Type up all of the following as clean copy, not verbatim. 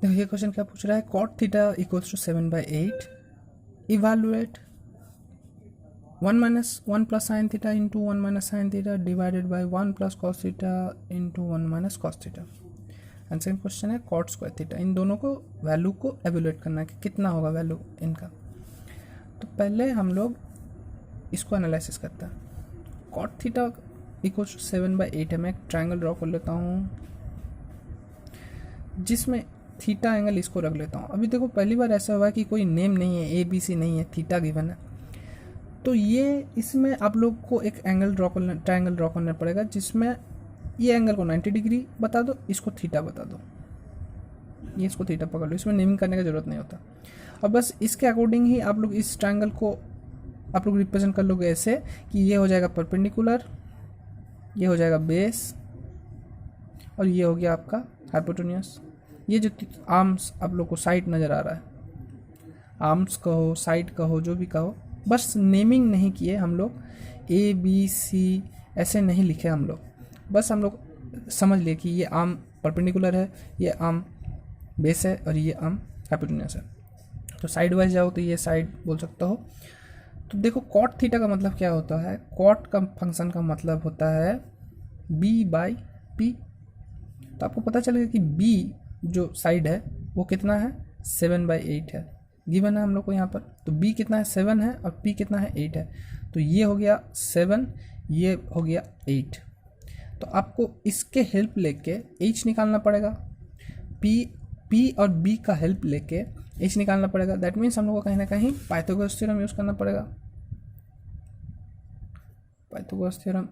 देखो ये क्वेश्चन क्या पूछ रहा है, cot theta equals to 7/8, evaluate 1 minus 1 plus sin theta into 1 minus sin theta divided by 1 plus cos theta into 1 minus cos theta। And second question है cot square theta, इन दोनों को value को एवेलुएट करना है कि कितना होगा वैल्यू इनका। तो पहले हम लोग इसको एनालिसिस करते हैं। cot थीटा इक्वल्स टू 7/8 है। मैं एक ट्रायंगल ड्रॉ कर लेता हूँ जिसमें थीटा एंगल इसको रख लेता हूँ। अभी देखो पहली बार ऐसा हुआ है कि कोई नेम नहीं है, ABC नहीं है, थीटा गिवन है। तो ये इसमें आप लोग को एक एंगल ट्रायंगल ड्रॉ करना पड़ेगा जिसमें ये एंगल को 90 डिग्री बता दो, इसको थीटा बता दो, ये इसको थीटा पकड़ लो, इसमें नेमिंग करने की ज़रूरत नहीं होता। और बस इसके अकॉर्डिंग ही आप लोग इस ट्रायंगल को आप लोग रिप्रेजेंट कर लोगे ऐसे कि ये हो जाएगा परपेंडिकुलर, ये हो जाएगा बेस, और ये हो गया आपका हाइपोटेन्यूस। ये जो आर्म्स आप लोग को साइड नज़र आ रहा है, आर्म्स कहो साइड कहो जो भी कहो, बस नेमिंग नहीं किए हम लोग, ABC ऐसे नहीं लिखे हम लोग, बस हम लोग समझ लिए कि ये आर्म परपेंडिकुलर है, ये आर्म बेस है और ये आर्म हाइपोटेन्यूस है। तो साइड वाइज जाओ तो ये साइड बोल सकता हो। तो देखो कॉट थीटा का मतलब क्या होता है, कॉट का फंक्शन का मतलब होता है B/P। तो आपको पता चलेगा कि B जो साइड है वो कितना है, 7/8 है, गिवन है हम लोग को यहाँ पर। तो B कितना है, 7 है, और P कितना है, 8 है। तो ये हो गया 7, ये हो गया 8। तो आपको इसके हेल्प लेके H निकालना पड़ेगा, P और B का हेल्प लेके H निकालना पड़ेगा। दैट मीन्स हम लोग को कहीं ना कहीं पाइथागोरस थ्योरम यूज़ करना पड़ेगा, पाइथागोरस थ्योरम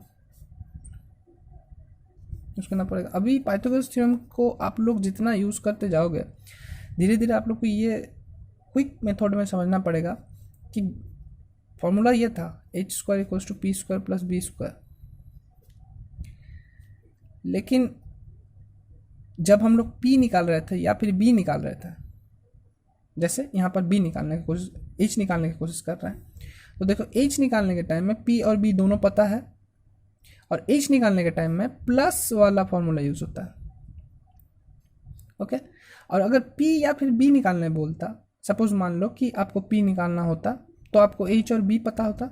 यूज़ करना पड़ेगा। अभी पाइथागोरस थ्योरम को आप लोग जितना यूज़ करते जाओगे धीरे धीरे आप लोग को ये क्विक मेथड में समझना पड़ेगा कि फॉर्मूला ये था h² equals to P² plus B²। लेकिन जब हम लोग P निकाल रहे थे या फिर B निकाल रहे थे, जैसे यहाँ पर B निकालने की कोशिश, H निकालने की कोशिश कर रहे हैं, तो देखो H निकालने के टाइम में P और B दोनों पता है, और H निकालने के टाइम में प्लस वाला फॉर्मूला यूज़ होता है। ओके, और अगर P या फिर B निकालने बोलता, सपोज मान लो कि आपको P निकालना होता तो आपको H और B पता होता,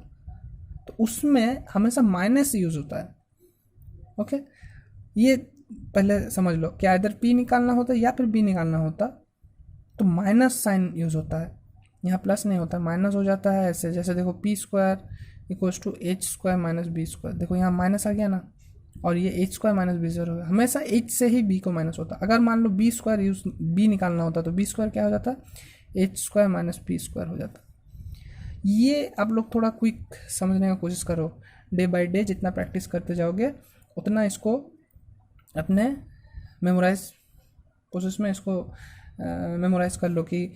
तो उसमें हमेशा माइनस यूज़ होता है। ओके, ये पहले समझ लो कि इधर P निकालना होता या फिर B निकालना होता तो माइनस साइन यूज़ होता है, यहाँ प्लस नहीं होता, माइनस हो जाता है ऐसे। जैसे देखो P² equals to H² minus B², देखो यहाँ माइनस आ गया ना, और ये H² माइनस B² हो गया। हमेशा H से ही B को माइनस होता। अगर मान लो B निकालना होता तो B² क्या हो जाता, H² माइनस P² हो जाता। ये आप लोग थोड़ा क्विक समझने की कोशिश करो, डे बाय डे जितना प्रैक्टिस करते जाओगे उतना इसको अपने मेमोराइज प्रोसेस में इसको मेमोराइज कर लो कि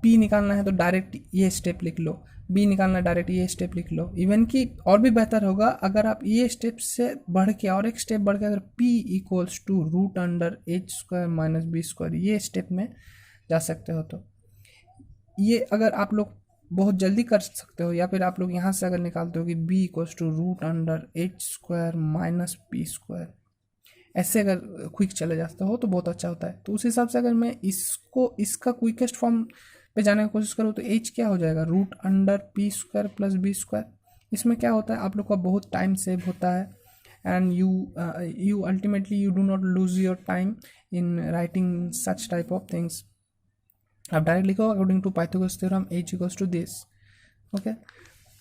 P निकालना है तो डायरेक्ट ये स्टेप लिख लो, B निकालना डायरेक्ट ये स्टेप लिख लो। इवन कि और भी बेहतर होगा अगर आप ये स्टेप से बढ़ के और एक स्टेप बढ़ के अगर P equals to √H² minus B² ये स्टेप में जा सकते हो। तो ये अगर आप लोग बहुत जल्दी कर सकते हो, या फिर आप लोग यहाँ से अगर निकालते हो कि B equals to √H² minus P², ऐसे अगर क्विक चले जाते हो तो बहुत अच्छा होता है। तो उस हिसाब से अगर मैं इसका क्विकेस्ट फॉर्म पे जाने की कोशिश करूँ तो H क्या हो जाएगा, √P² प्लस B²। इसमें क्या होता है, आप लोग का बहुत टाइम सेव होता है, and you ultimately you do not lose your time in writing such type of things। आप डायरेक्ट लिखो according to Pythagoras theorem H equals to this. Okay,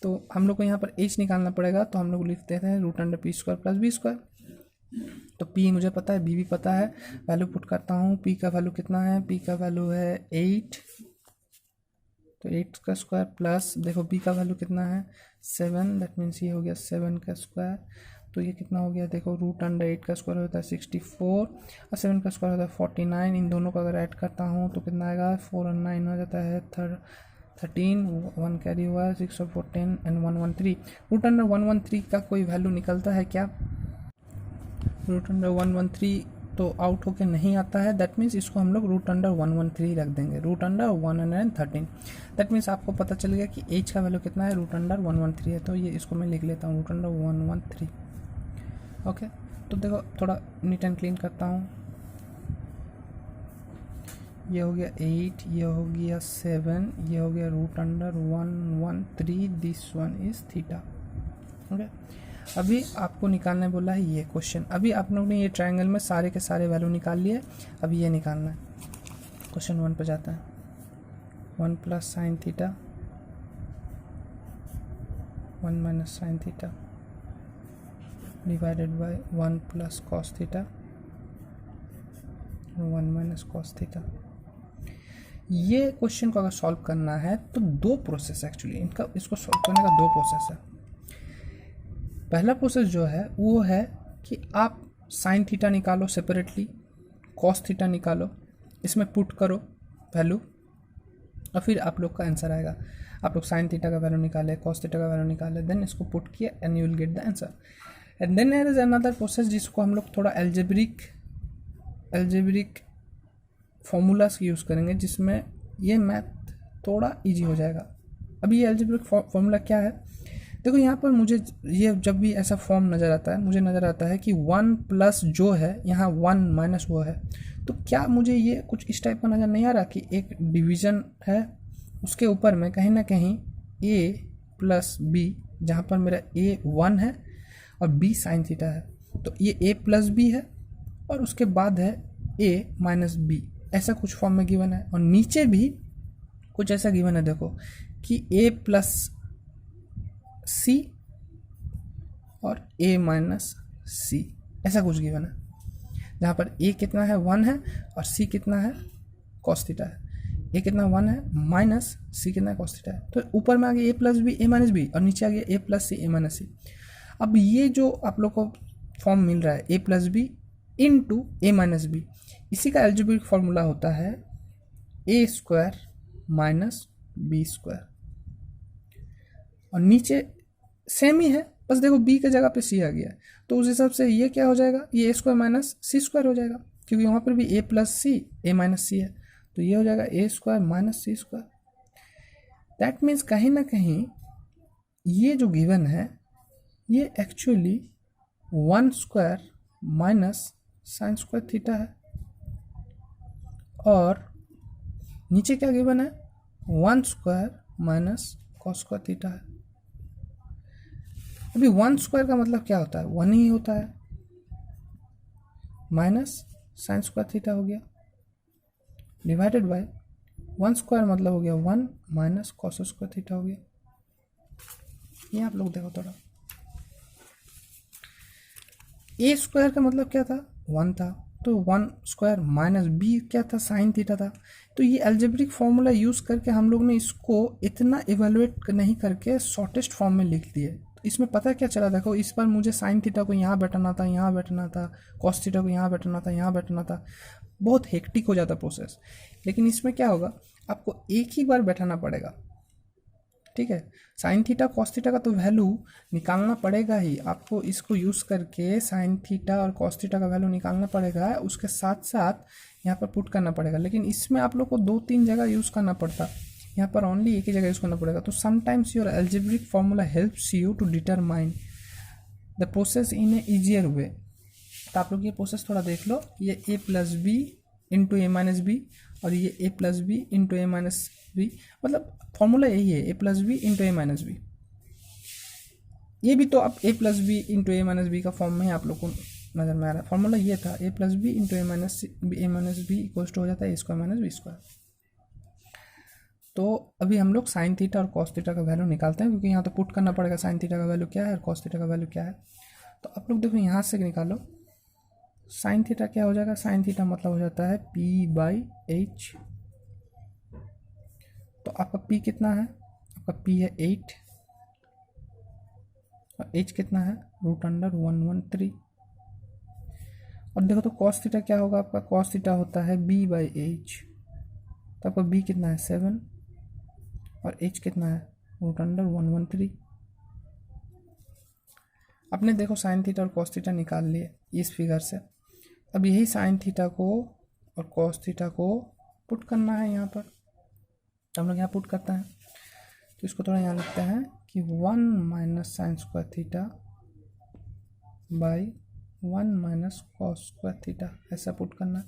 तो हम लोग को यहाँ पर H निकालना पड़ेगा, तो हम लोग लिखते हैं √P² प्लस B²। तो P मुझे पता है, B भी पता है, वैल्यू पुट करता हूँ। P का वैल्यू कितना है, P का वैल्यू है 8, तो 8 का स्क्वायर प्लस देखो B का वैल्यू कितना है 7, दैट मीन्स ये हो गया 7 का स्क्वायर। तो ये कितना हो गया, देखो √8 का स्क्वायर होता है 64 और 7 का स्क्वायर होता है 49। इन दोनों को अगर ऐड करता हूँ तो कितना आएगा, 4 और 9 हो जाता है 13, 1 कैरी हुआ है, 6 और 14 एंड 113। √113 का कोई वैल्यू निकलता है क्या, √113 तो आउट होके नहीं आता है। दैट मीन्स इसको हम लोग √113 रख देंगे, √113। दैट मीन्स आपको पता चल गया कि H का वैल्यू कितना है, √113 है। तो ये इसको मैं लिख लेता हूँ √113। ओके, तो देखो थोड़ा नीट एंड क्लीन करता हूँ। ये हो गया 8, ये हो गया 7, ये हो गया √113, this one is theta. Okay, अभी आपको निकालने बोला है ये क्वेश्चन। अभी आप लोग ने ये ट्रायंगल में सारे के सारे वैल्यू निकाल लिए, अभी ये निकालना है। क्वेश्चन 1 पे जाता है। 1 + sin theta 1 - sin theta divided by 1 + cos theta 1 - cos theta. ये क्वेश्चन को अगर सॉल्व करना है तो दो प्रोसेस एक्चुअली इनका, इसको सॉल्व करने का दो प्रोसेस है। पहला प्रोसेस जो है वो है कि आप साइन थीटा निकालो सेपरेटली, कॉस थीटा निकालो, इसमें पुट करो वैल्यू और फिर आप लोग का आंसर आएगा। आप लोग साइन थीटा का वैल्यू निकाले, कॉस थीटा का वैल्यू निकाले, देन इसको पुट किया and you will get the answer. And then there is another process जिसको हम लोग थोड़ा एल्जेब्रिक फॉर्मूलाज यूज़ करेंगे, जिसमें ये मैथ थोड़ा इजी हो जाएगा। अभी ये एल्जेब्रिक फॉर्मूला क्या है, देखो यहाँ पर मुझे ये जब भी ऐसा फॉर्म नज़र आता है, मुझे नज़र आता है कि 1 प्लस जो है यहाँ 1 माइनस वो है। तो क्या मुझे ये कुछ इस टाइप का नज़र नहीं आ रहा कि एक डिवीज़न है, उसके ऊपर में कहीं ना कहीं a + b, जहाँ पर मेरा a 1 है और b साइन थीटा है, तो ये a + b है और उसके बाद है a - b, ऐसा कुछ फॉर्म में गिवन है। और नीचे भी कुछ ऐसा गिवन है, देखो कि a + c और a - c, ऐसा कुछ गिवन है, जहाँ पर a कितना है 1 है और c कितना है cos थीटा है। a कितना 1 है माइनस c कितना है cos थीटा है। तो ऊपर में आ गया a + b a - b और नीचे आ गया a + c a - c। अब ये जो आप लोग को फॉर्म मिल रहा है a + b into a - b, इसी का एल्जेब्रिक फॉर्मूला होता है a² - b²। और नीचे सेम ही है, बस देखो b के जगह पे c आ गया है, तो उस हिसाब से ये क्या हो जाएगा, ये a² - c² हो जाएगा, क्योंकि वहाँ पर भी a + c a - c है, तो ये हो जाएगा a² - c²। दैट मीन्स कहीं ना कहीं ये जो गिवन है ये एक्चुअली 1² - sin² थीटा है, और नीचे क्या गिवन है 1² - cos² थीटा है। अभी 1² का मतलब क्या होता है, 1 ही होता है, माइनस sin² थीटा हो गया डिवाइडेड बाय 1² मतलब हो गया 1 - cos² थीटा हो गया। ये आप लोग देखो थोड़ा, a² का मतलब क्या था 1 था, तो 1² - b क्या था sin थीटा था। तो ये एल्जेब्रिक फॉर्मूला यूज़ करके हम लोग ने इसको इतना इवेलुएट नहीं करके शॉर्टेस्ट फॉर्म में लिख दिए। तो इसमें पता क्या चला, देखो इस पर मुझे साइन थीटा को यहाँ बैठाना था, यहाँ बैठाना था, कॉस थीटा को यहाँ बैठाना था, यहाँ बैठाना था, बहुत हेक्टिक हो जाता प्रोसेस। लेकिन इसमें क्या होगा, आपको एक ही बार बैठाना पड़ेगा, ठीक है। साइन थीटा कॉस थीटा का तो वैल्यू निकालना पड़ेगा ही, आपको इसको यूज़ करके साइन थीटा और कॉस थीटा का वैल्यू निकालना पड़ेगा, उसके साथ साथ यहाँ पर पुट करना पड़ेगा। लेकिन इसमें आप लोग को 2-3 जगह यूज़ करना पड़ता, यहाँ पर ओनली एक ही जगह यूज़ करना पड़ेगा। तो sometimes your algebraic formula helps you to determine the process in a easier way. तो आप लोग ये प्रोसेस थोड़ा देख लो, ये a + b into a - b और ये a + b into a - b, मतलब फॉर्मूला यही है a + b into a - b। ये भी तो आप a + b into a - b का फॉर्म में आप लोग को नज़र में आ रहा है। फॉर्मूला ये था a + b into a - b equals to हो जाता है a² - b²। तो अभी हम लोग साइन थीटा और कॉस थीटा का वैल्यू निकालते हैं, क्योंकि यहाँ तो पुट करना पड़ेगा साइन थीटा का वैल्यू क्या है और कॉस थीटा का वैल्यू क्या है। तो आप लोग देखो यहाँ से निकालो, साइन थीटा क्या हो जाएगा, साइन थीटा मतलब हो जाता है p/h। तो आपका p कितना है, आपका p है 8 और h कितना है √113। और देखो तो cos थीटा क्या होगा, आपका cos थीटा होता है b/h। तो आपका b कितना है 7 और h कितना है √113। आपने देखो साइन थीटा और cos थीटा निकाल लिए इस फिगर से। अब यही साइन थीटा को और cos थीटा को पुट करना है यहाँ पर, तो हम लोग यहाँ पुट करते हैं। तो इसको थोड़ा यहाँ लिखते हैं कि 1 - sin² theta by 1 - cos² theta, ऐसा पुट करना है।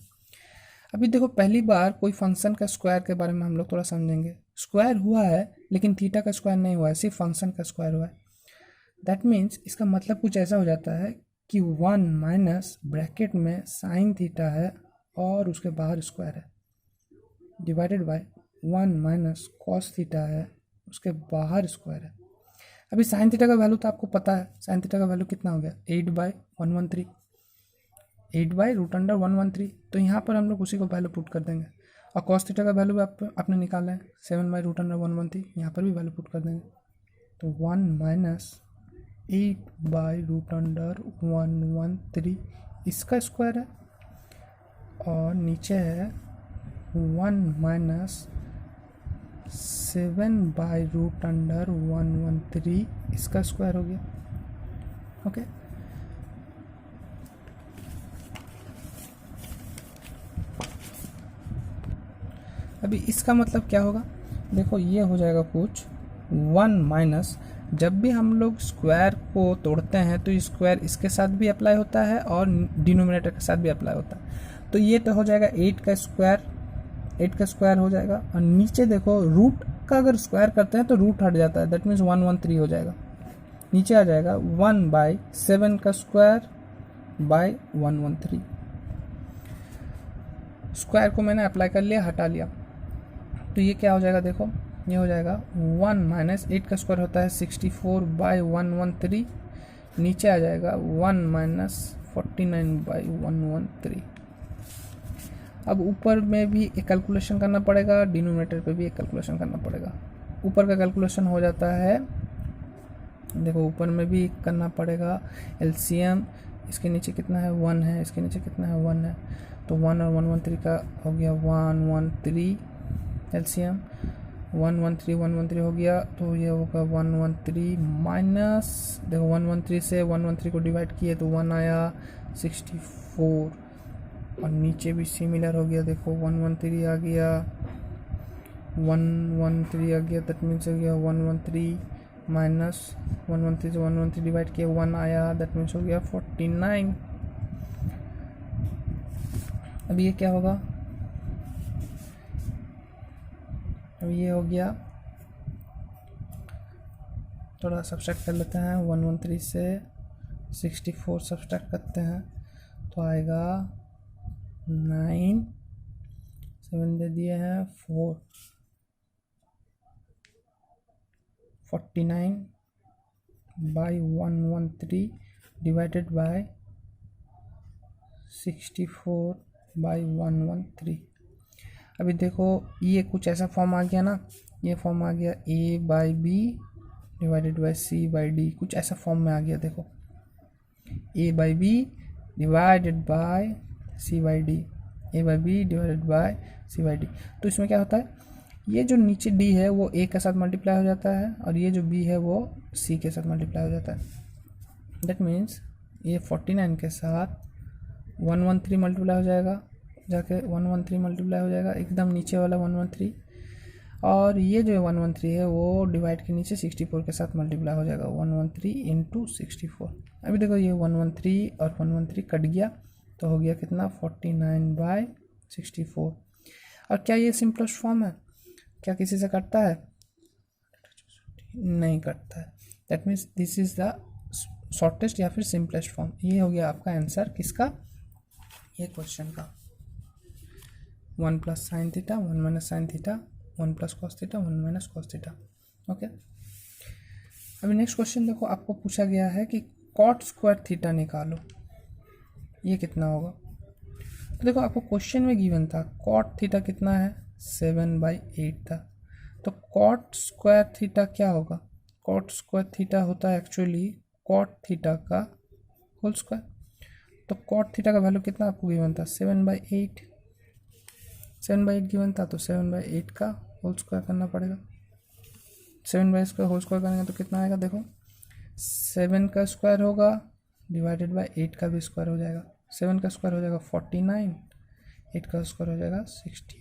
अभी देखो पहली बार कोई फंक्शन का स्क्वायर के बारे में हम लोग थोड़ा समझेंगे। स्क्वायर हुआ है लेकिन थीटा का स्क्वायर नहीं हुआ है, सिर्फ फंक्शन का स्क्वायर हुआ है। दैट मीन्स इसका मतलब कुछ ऐसा हो जाता है कि 1 माइनस ब्रैकेट में साइन थीटा है और उसके बाहर स्क्वायर है, divided by 1 minus cos theta है, उसके बाहर स्क्वायर है। अभी साइन थीटा का वैल्यू तो आपको पता है, साइन थीटा का वैल्यू कितना हो गया 8/113, 8/√113। तो यहाँ पर हम लोग उसी को वैल्यू पुट कर देंगे। और कॉस थीटा का वैल्यू भी आपने निकाला है 7/√113, यहाँ पर भी वैल्यू पुट कर देंगे। तो 1 माइनस 8/√113 इसका स्क्वायर है, और नीचे है 1 माइनस 7/√113 इसका स्क्वायर हो गया। ओके, अभी इसका मतलब क्या होगा, देखो ये हो जाएगा कुछ 1 माइनस, जब भी हम लोग स्क्वायर को तोड़ते हैं तो स्क्वायर इसके साथ भी अप्लाई होता है और डिनोमिनेटर के साथ भी अप्लाई होता है। तो ये तो हो जाएगा 8 का स्क्वायर हो जाएगा, और नीचे देखो रूट का अगर स्क्वायर करते हैं तो रूट हट जाता है, दैट मीन्स 113 हो जाएगा। नीचे आ जाएगा 1/7 का स्क्वायर बाय 113। स्क्वायर को मैंने अप्लाई कर लिया, हटा लिया, तो ये क्या हो जाएगा, देखो ये हो जाएगा 1 माइनस 8 का स्क्वायर होता है 64/113, नीचे आ जाएगा 1 माइनस 49/113। अब ऊपर में भी एक कैलकुलेशन करना पड़ेगा, डिनोमिनेटर पे भी एक कैलकुलेशन करना पड़ेगा। ऊपर का कैलकुलेशन हो जाता है, देखो ऊपर में भी करना पड़ेगा एलसीएम, इसके नीचे कितना है 1 है, इसके नीचे कितना है 1 है, तो 1 और 113 का हो गया 113 एलसीएम, 113 हो गया, तो ये होगा 113 माइनस, देखो 113 से 113 को डिवाइड किए तो 1 आया 64, और नीचे भी सिमिलर हो गया, देखो 113 आ गया, 113 आ गया, दैट मीन्स हो गया 113 माइनस 113 से 113 डिवाइड किया 1 आया, दैट मीन्स हो गया 49। अब ये क्या होगा, अब ये हो गया, थोड़ा सब्सट्रैक्ट कर लेते हैं, 113 से 64 सब्सट्रैक्ट करते हैं तो आएगा 9, 7 दे दिए हैं 4, 49/113 डिवाइडेड बाय 64/113। अभी देखो ये कुछ ऐसा फॉर्म आ गया ना, ये फॉर्म आ गया A/B डिवाइडेड बाय C/D, कुछ ऐसा फॉर्म में आ गया, देखो A/B divided by C/D, A/B divided by C/D। तो इसमें क्या होता है, ये जो नीचे D है वो A के साथ मल्टीप्लाई हो जाता है, और ये जो B है वो C के साथ मल्टीप्लाई हो जाता है। दैट मीन्स ये 49 के साथ 113 मल्टीप्लाई हो जाएगा, जाके 113 मल्टीप्लाई हो जाएगा, एकदम नीचे वाला 113, और ये जो 113 है वो डिवाइड के नीचे 64 के साथ मल्टीप्लाई हो जाएगा, 113 इंटू 64। अभी देखो ये 113 और 113 कट गया, तो हो गया कितना 49/64। और क्या ये सिंपलेस्ट फॉर्म है, क्या किसी से कटता है, नहीं कटता है। That means this is the shortest या फिर सिंपलेस्ट फॉर्म। ये हो गया आपका आंसर किसका, ये क्वेश्चन का, 1 plus sine theta 1 minus sine theta 1 plus cos theta 1 minus cos theta. Okay, अभी नेक्स्ट क्वेश्चन देखो, आपको पूछा गया है कि कॉट स्क्वायर थीटा निकालो, ये कितना होगा। तो देखो आपको क्वेश्चन में गिवन था कॉट थीटा कितना है 7/8 था, तो कॉट स्क्वायर थीटा क्या होगा, कॉट स्क्वायर थीटा होता है एक्चुअली कॉट थीटा का होल स्क्वायर। तो कॉट थीटा का वैल्यू कितना आपको गिवन था 7/8 गिवन था, तो 7/8 का होल स्क्वायर करना पड़ेगा। 7/8 का होल स्क्वायर करेंगे तो कितना आएगा, देखो 7 का स्क्वायर होगा डिवाइडेड बाय 8 का भी स्क्वायर हो जाएगा, 7 का स्क्वायर हो जाएगा 49, 8 का स्क्वायर हो जाएगा 60।